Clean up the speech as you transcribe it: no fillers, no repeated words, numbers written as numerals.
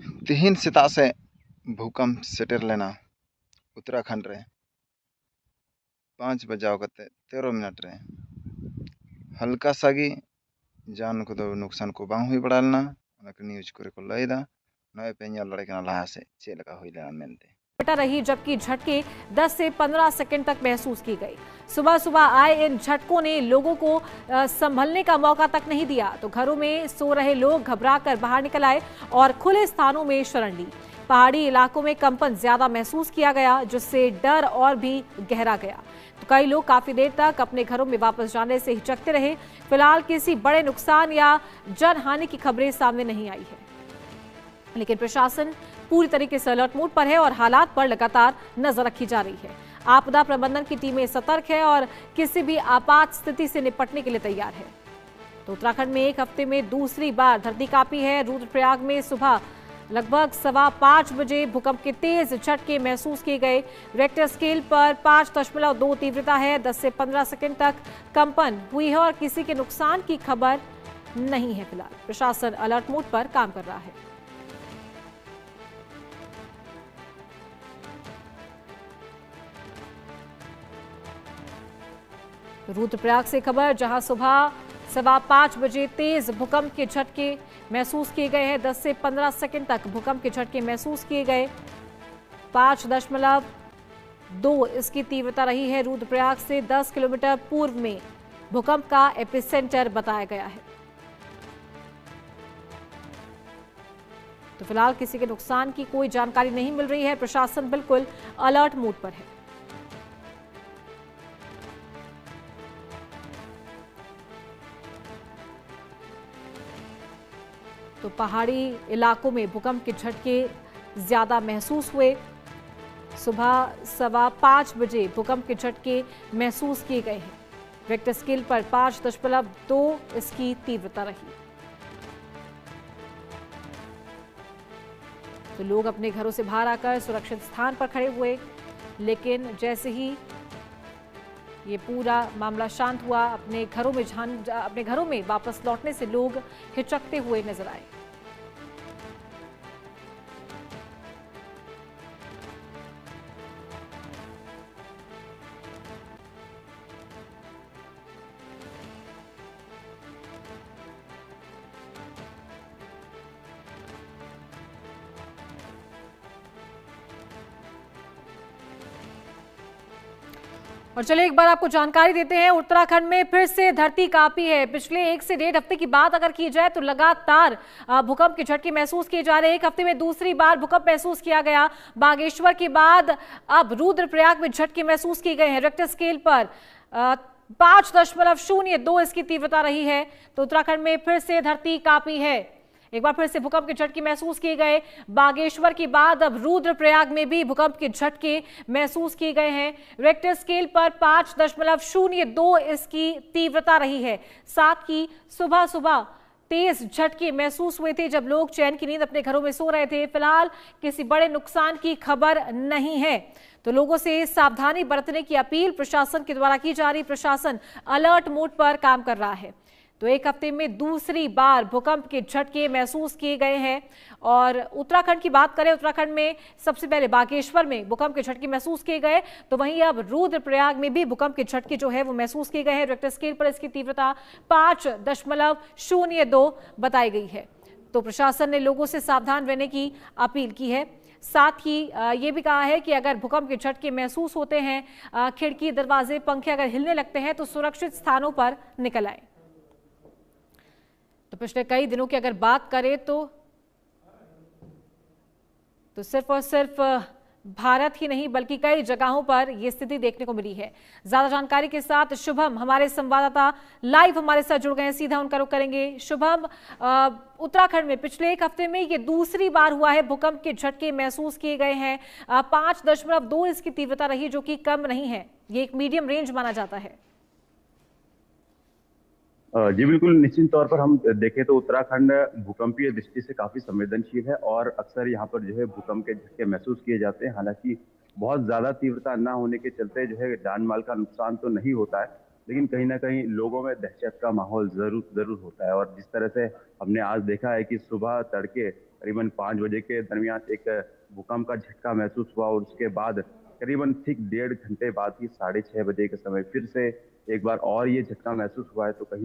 तिहिन सेता से भूकंप सेटेर लेना उत्तराखंड रे 5 बजाव कते 13 मिनट रे हल्का सागी जान को दो नुकसान को बांग हुई बड़ालना न्यूज को लैदा नए पे लड़े लहा से चे लगा हुई लेना मेनते रही, जबकि झटके 10 से 15 सेकंड तक महसूस की गई। सुबह सुबह आए इन झटकों ने लोगों को संभलने का मौका तक नहीं दिया, तो घरों में सो रहे लोग घबराकर बाहर निकल आए और खुले स्थानों में शरण ली। पहाड़ी इलाकों में कंपन ज्यादा महसूस किया गया, जिससे डर और भी गहरा गया। तो कई लोग काफी देर तक अपने घरों में वापस जाने से हिचकते रहे। फिलहाल किसी बड़े नुकसान या जनहानि की खबरें सामने नहीं आई है, लेकिन प्रशासन पूरी तरीके से अलर्ट मोड पर है और हालात पर लगातार नजर रखी जा रही है। आपदा प्रबंधन की टीमें सतर्क है और किसी भी आपात स्थिति से निपटने के लिए तैयार है। तो उत्तराखंड में एक हफ्ते में दूसरी बार धरती कांपी है। रुद्रप्रयाग में सुबह लगभग 5:15 बजे भूकंप के तेज झटके महसूस किए गए। रेक्टर स्केल पर 5.2 तीव्रता है। 10 से 15 सेकंड तक कंपन हुई है और किसी के नुकसान की खबर नहीं है। फिलहाल प्रशासन अलर्ट मोड पर काम कर रहा है। रुद्रप्रयाग से खबर, जहां सुबह 5:15 बजे तेज भूकंप के झटके महसूस किए गए हैं। 10 से 15 सेकंड तक भूकंप के झटके महसूस किए गए। 5.2 इसकी तीव्रता रही है। रुद्रप्रयाग से 10 किलोमीटर पूर्व में भूकंप का एपिसेंटर बताया गया है। तो फिलहाल किसी के नुकसान की कोई जानकारी नहीं मिल रही है। प्रशासन बिल्कुल अलर्ट मोड पर है। तो पहाड़ी इलाकों में भूकंप के झटके ज्यादा महसूस हुए। सुबह 5:15 बजे भूकंप के झटके महसूस किए गए हैं। रेक्टर स्केल पर 5.2 इसकी तीव्रता रही। तो लोग अपने घरों से बाहर आकर सुरक्षित स्थान पर खड़े हुए, लेकिन जैसे ही ये पूरा मामला शांत हुआ, अपने घरों में वापस लौटने से लोग हिचकते हुए नजर आए। और चलिए एक बार आपको जानकारी देते हैं, उत्तराखंड में फिर से धरती कांपी है। पिछले 1 से 1.5 हफ्ते की बात अगर की जाए तो लगातार भूकंप के झटके महसूस किए जा रहे हैं। एक हफ्ते में दूसरी बार भूकंप महसूस किया गया। बागेश्वर के बाद अब रुद्रप्रयाग में झटके महसूस किए गए हैं। रेक्टर स्केल पर 5.02 इसकी तीव्रता रही है। तो उत्तराखंड में फिर से धरती कांपी है। एक बार फिर से भूकंप के झटके महसूस किए गए। बागेश्वर के बाद अब रुद्रप्रयाग में भी भूकंप के झटके महसूस किए गए हैं। रेक्टर स्केल पर 5.02 इसकी तीव्रता रही है। साथ ही सुबह सुबह तेज झटके महसूस हुए थे, जब लोग चैन की नींद अपने घरों में सो रहे थे। फिलहाल किसी बड़े नुकसान की खबर नहीं है, तो लोगों से सावधानी बरतने की अपील प्रशासन के द्वारा की जा रही। प्रशासन अलर्ट मोड पर काम कर रहा है। तो एक हफ्ते में दूसरी बार भूकंप के झटके महसूस किए गए हैं। और उत्तराखंड की बात करें, उत्तराखंड में सबसे पहले बागेश्वर में भूकंप के झटके महसूस किए गए, तो वहीं अब रुद्रप्रयाग में भी भूकंप के झटके जो है वो महसूस किए गए हैं। रेक्टर स्केल पर इसकी तीव्रता 5.02 बताई गई है। तो प्रशासन ने लोगों से सावधान रहने की अपील की है। साथ ही ये भी कहा है कि अगर भूकंप के झटके महसूस होते हैं, खिड़की, दरवाजे, पंखे अगर हिलने लगते हैं, तो सुरक्षित स्थानों पर निकल आए। तो पिछले कई दिनों की अगर बात करें तो सिर्फ और सिर्फ भारत ही नहीं बल्कि कई जगहों पर यह स्थिति देखने को मिली है। ज्यादा जानकारी के साथ शुभम हमारे संवाददाता लाइव हमारे साथ जुड़ गए हैं, सीधा उनका रुख करेंगे। शुभम, उत्तराखंड में पिछले एक हफ्ते में ये दूसरी बार हुआ है भूकंप के झटके महसूस किए गए हैं। 5.2 इसकी तीव्रता रही, जो कि कम नहीं है, ये एक मीडियम रेंज माना जाता है। जी बिल्कुल, निश्चित तौर पर हम देखें तो उत्तराखंड भूकंपीय दृष्टि से काफी संवेदनशील है और अक्सर यहाँ पर जो है भूकंप के झटके महसूस किए जाते हैं। हालांकि बहुत ज्यादा तीव्रता न होने के चलते जो है जान माल का नुकसान तो नहीं होता है, लेकिन कहीं ना कहीं लोगों में दहशत का माहौल जरूर जरूर होता है। और जिस तरह से हमने आज देखा है कि सुबह तड़के करीबन 5 बजे के दरमियान एक भूकंप का झटका महसूस हुआ, और उसके बाद करीबन ठीक 1.5 घंटे बाद ही 6:30 बजे के समय फिर से एक बार और ये झटका महसूस हुआ है। तो कहीं